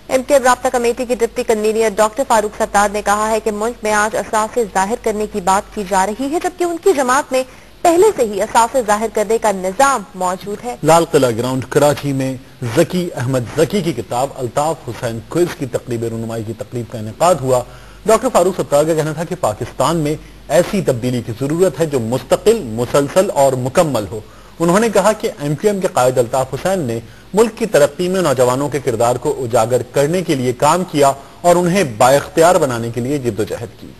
MQM राब्ता committee के deputy convener doctor Farooq Sattar ने कहा है कि मुल्क में आज असासे जाहिर करने की बात की जा रही है, जबकि उनकी जमात में पहले से ही असासे जाहिर करने का निजाम मौजूद है। लाल किला ग्राउंड कराची में जकी अहमद जकी की किताब अल्ताफ हुसैन क्विज की तकरीब रुनुमाई की तकरीब का इनेकाद हुआ। डॉक्टर फारूक सत्तार का कहना था कि पाकिस्तान में ऐसी तब्दीली की जरूरत है जो मुस्तकिल, मुसलसल और मुकम्मल हो। उन्होंने कहा कि एमक्यूएम के कायद अल्ताफ हुसैन ने मुल्क की तरक्की में नौजवानों के किरदार को उजागर करने के लिए काम किया और उन्हें बाइख्तियार बनाने के लिए जिद्दोजहद की।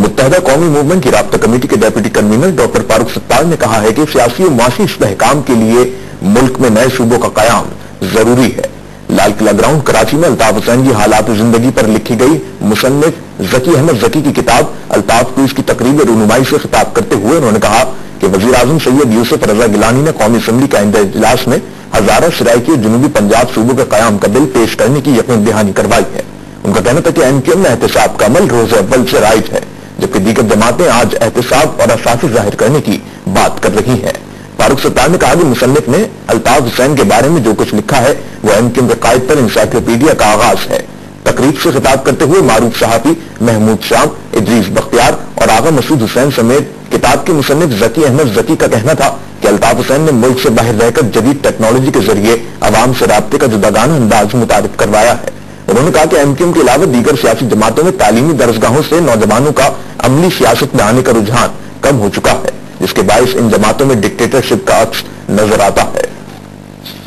मुत्तहदा कौमी मूवमेंट की राब्ता कमेटी के deputy convener doctor Farooq Sattar ने कहा है कि सियासी और माशी इस्तेहकाम के लिए मुल्क में नए सूबों का कयाम जरूरी है। लाल किला ग्राउंड कराची में अल्ताफ हुसैन की हालात जिंदगी पर लिखी गई मुसन्निफ जकी अहमद जकी की किताब अल्ताफ क्विज की तकरीब रुनुमाई से खिताब करते हुए उन्होंने कहा कि वजीर आजम सैयद यूसुफ रजा गिलानी ने कौमी असम्बली के आइंदा इजलास में हजारा सराइकी जनूबी पंजाब सूबों के कयाम का बिल पेश करने की यकीन दहानी करवाई है। उनका कहना था कि एमक्यूएम में एहतसाब का अमल रोज अव्वल से राइज है, जबकि दीगर जमातें आज एहतसाब और असासी जाहिर करने की बात कर रही हैं। फारूक सत्तार ने कहा कि मुसन्निफ ने अल्ताफ हुसैन के बारे में जो कुछ लिखा है वो एमक्यूएम के कायद पर इंसाइक्लोपीडिया का आगाज है। तकरीब से खिताब करते हुए मारूफ सहाफी, महमूद शाम, इदरीस बख्तियार और आगा मसूद हुसैन समेत किताब के मुसन्निफ जकी अहमद जकी का कहना था कि अल्ताफ हुसैन ने मुल्क से बाहर रहकर जदीद टेक्नोलॉजी के जरिए अवाम से राब्ते का जुदागाना अंदाज मुतारिफ करवाया है। उन्होंने कहा कि एमक्यूएम के अलावा दीगर सियासी जमातों में तालीमी दरसगाहों से नौजवानों का अमली सियासत में आने का रुझान कम हो चुका है, जिसके बायस इन जमातों में डिक्टेटरशिप का अक्स नजर आता है।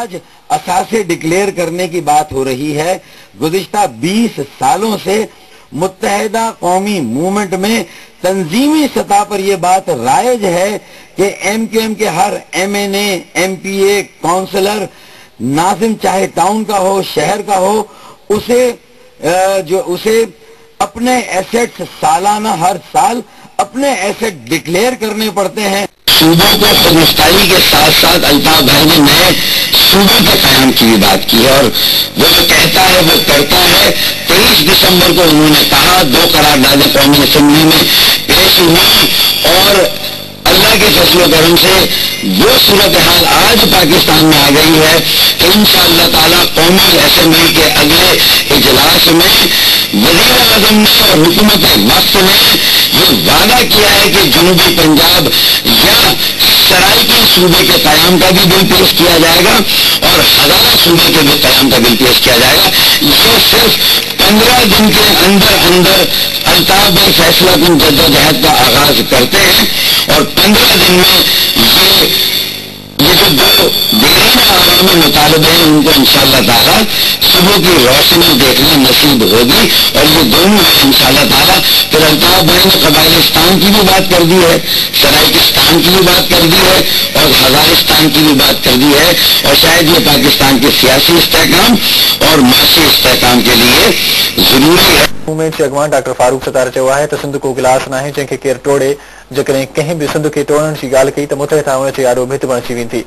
आज असासे डिक्लेयर करने की बात हो रही है। गुज़िश्ता 20 सालों से मुत्तहदा कौमी मूवमेंट में तंजीमी सतह पर यह बात राइज है कि एमक्यूएम के हर एमएनए, एमपीए, काउंसलर, नाजिम चाहे टाउन का हो, शहर का हो, उसे अपने एसेट्स सालाना हर साल अपने एसेट डिक्लेयर करने पड़ते हैं। सूबों को खुदमुख्तारी के साथ साथ अल्ताफ भाई ने नए सूबों के कायम की भी बात की और वो जो कहता है वो करता है। 23 दिसंबर को उन्होंने कहा 2 करारदादें कौमी असेंबली में पेश हुई और अल्लाह के फजल करम से वो सूरत हाल आज पाकिस्तान में आ गई है कि इंशाअल्लाह ताला कौमी असेंबली के अगले इजलास में वज़ीर आज़म ने और हुकूमत वक्त ने ये वादा किया है कि जनूबी पंजाब या सराइकी सूबे के कयाम का भी बिल पेश किया जाएगा और हजारा सूबे के भी कयाम का बिल पेश किया जाएगा। ये सिर्फ 15 दिन के अंदर अल्ताफ भाई फैसला कुन जद्दोजहद का आगाज करते हैं और 15 दिन में ये जो 2 देरीन आवामी मुतालबे हैं उनको इंशाअल्लाह ताला सुबह की रोशनी देखना नसीब होगी और ये दोनों इंशाअल्लाह ताला। फिर अल्ताफ भाई ने कबाइलिस्तान की भी बात कर दी है, सराइकिस्तान की भी बात कर दी है और हजारिस्तान की भी बात कर दी है और शायद ये पाकिस्तान के सियासी इस्तेहकाम और माशी इस्तेहकाम के लिए जरूरी है। मूवमेंट अगवान डॉक्टर फारूक सत्तार चयो आहे त सिंध को गिलास नाहे जंहिंखे केरु टोड़े। जेकॾहिं कंहिं बि सिंध खे टोड़ण जी ॻाल्हि कई त मुतहदा हुन जे आॾो भित बणिजी वेंदी।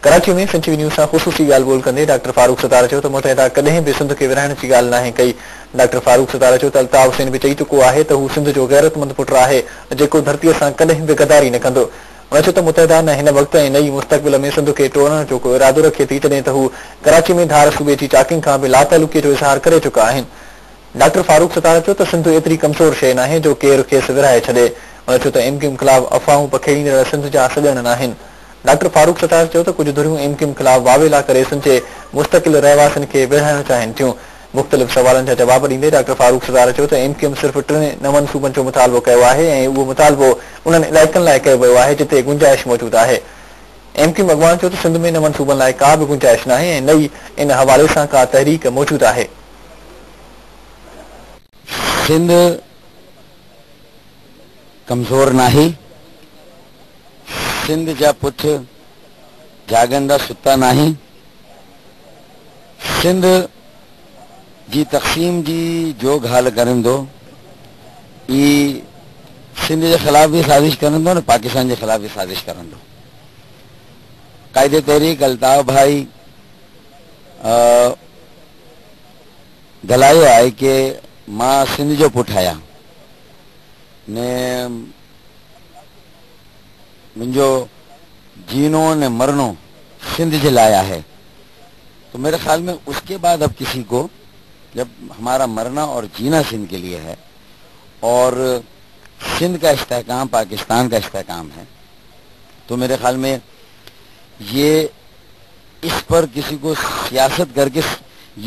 कराची में संजीवी न्यूज़ सां ख़ुसूसी ॻाल्हि ॿोल कंदे डॉक्टर फारूक सत्तार चयो त मुतहदा कॾहिं बि सिंध खे विरहाइण जी ॻाल्हि नाहे कई। डॉक्टर फारूक सत्तार चयो त अल्ताफ हुसैन बि चई चुको आहे त हू सिंध जो गैरतमंद पुटु आहे जेको धरतीअ सां कॾहिं बि गदारी न कंदो। हुन चयो त मुतहदा न हिन वक़्तु ऐं नई मुस्तक़बिल में सिंध खे टोड़ण जो को इरादो रखे थी, जॾहिं त हू कराची में धार सूबे जी चाकिंग खां बि लातालुकीअ जो इज़हार करे चुका आहिनि। डॉक्टर फारूक सत्तार चयो त सिंध एतिरी कमज़ोर शइ नाहे जो केरु खेसि विरहाए छॾे। हुन चयो त एमक्यूएम ख़िलाफ़ अफ़वाहूं पखेड़ींदड़ सिंध जा सॼण नाहिनि। डॉक्टर फारूक सत्तार चयो त कुझु धुरियूं एमक्यूएम ख़िलाफ़ वावेला करे सिंध जे मुस्तक़िल रहवासियुनि खे विरहाइण चाहिनि थियूं। मुख़्तलिफ़ सवालनि जा जवाब ॾींदे डॉक्टर फारूक सत्तार चयो त एमक्यूएम सिर्फ़ 3 नवनि सूबनि जो मुतालबो कयो आहे ऐं उहो मुतालबो उन्हनि इलाइक़नि लाइ कयो वियो आहे जिते गुंजाइश मौजूदु आहे। एमक्यूएम अॻवान चयो त सिंध में नवनि सूबनि लाइ का बि गुंजाइश नाहे ऐं नई इन हवाले सां का तहरीक मौजूदु आहे। सिंध कमज़ोर नाहे, सिंध जा पुठ जागंदा सुता नाहे, सिंध जी तक़सीम जी जो ॻाल्हि करंदो ई सिंध जे ख़िलाफ़ भी साज़िश करंदो न पाकिस्तान जे ख़िलाफ़ भी साज़िश करंदो। कायदे तहरीक अल्ताफ भाई गलायो आहे कि मां सिंध जो पुटु आहियां ने मुंहिंजो जीनो ने मरणो सिंध जे लाइ आहे تو میرے خیال میں اس کے بعد اب کسی کو، جب ہمارا مرنا اور جینا سندھ کے لیے ہے اور سندھ کا استحکام پاکستان کا استحکام ہے، تو میرے خیال میں یہ اس پر کسی کو سیاست کر کے،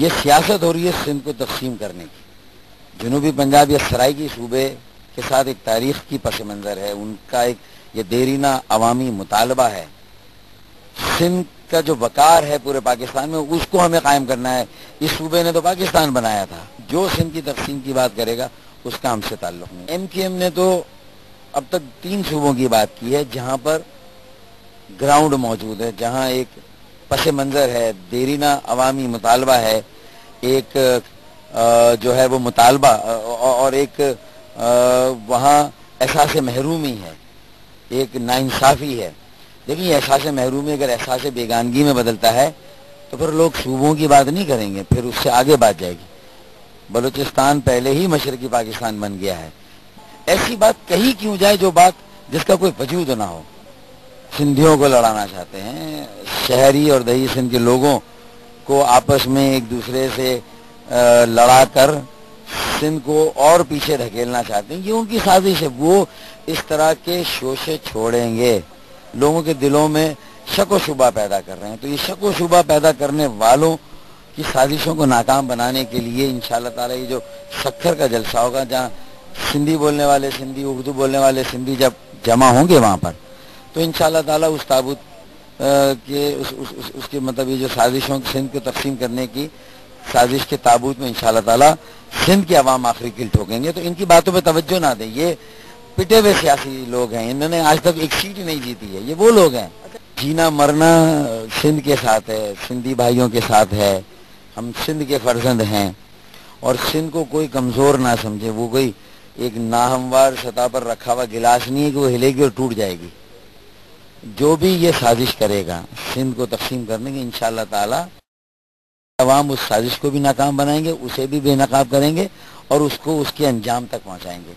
یہ سیاست ہو رہی ہے سندھ کو تقسیم کرنے کی۔ جنوبی پنجاب یا سرائیکی صوبے کے ساتھ ایک تاریخ کی پس منظر ہے، ان کا ایک یہ دیرینہ عوامی مطالبہ ہے۔ سندھ کا جو وقار ہے پورے پاکستان میں، اس کو ہمیں قائم کرنا ہے۔ اس صوبے نے تو پاکستان بنایا تھا، جو سندھ کی تقسیم کی بات کرے گا اس کا ہم سے تعلق نہیں۔ ایم کیو ایم نے تو اب تک 3 صوبوں کی بات کی ہے جہاں پر گراؤنڈ موجود ہے، جہاں ایک پس منظر ہے، دیرینہ عوامی مطالبہ ہے، ایک جو ہے وہ مطالبہ اور ایک وہاں احساس محرومی ہے، ایک ناانصافی ہے۔ لیکن یہ احساس محرومی اگر احساس بیگانگی میں بدلتا ہے تو پھر لوگ صوبوں کی بات نہیں کریں گے، پھر اس سے آگے بات جائے گی۔ بلوچستان پہلے ہی مشرقی پاکستان بن گیا ہے، ایسی بات کہی کیوں جائے جو بات جس کا کوئی وجود نہ ہو۔ سندھیوں کو لڑانا چاہتے ہیں، شہری اور دیہی سندھ کے لوگوں کو آپس میں ایک دوسرے سے لڑا کر سندھ کو اور پیچھے دھکیلنا چاہتے ہیں، یہ ان کی سازش ہے۔ وہ اس طرح کے شوشے چھوڑیں گے، لوگوں کے دلوں میں شک و شبہ پیدا کر رہے ہیں، تو یہ شک و شبہ پیدا کرنے والوں کی سازشوں کو ناکام بنانے کے لیے انشاءاللہ تعالی یہ جو سکھر کا جلسہ ہوگا، جہاں سندھی بولنے والے سندھی، اردو بولنے والے سندھی جب جمع ہوں گے وہاں پر، تو انشاءاللہ تعالی اس تابوت کے اس کے مطلب یہ جو سازشوں سندھ کو تقسیم کرنے کی سازش کے تابوت میں انشاءاللہ تعالی سندھ کے عوام آخری کل ٹھوکیں گے۔ تو ان کی باتوں پہ توجہ نہ دیں، یہ پٹے ہوئے سیاسی لوگ ہیں، انہوں نے آج تک ایک سیٹ نہیں جیتی ہے، یہ وہ لوگ ہیں۔ جینا مرنا سندھ کے ساتھ ہے، سندھی بھائیوں کے ساتھ ہے، ہم سندھ کے فرزند ہیں، اور سندھ کو کوئی کمزور نہ سمجھے، وہ کوئی ایک ناہموار سطح پر رکھا ہوا گلاس نہیں ہے کہ وہ ہلے گی اور ٹوٹ جائے گی۔ جو بھی یہ سازش کرے گا سندھ کو تقسیم کرنے کی، انشاءاللہ تعالی عوام اس سازش کو بھی ناکام بنائیں گے، اسے بھی بے نقاب کریں گے اور اس کو اس کے انجام تک پہنچائیں گے۔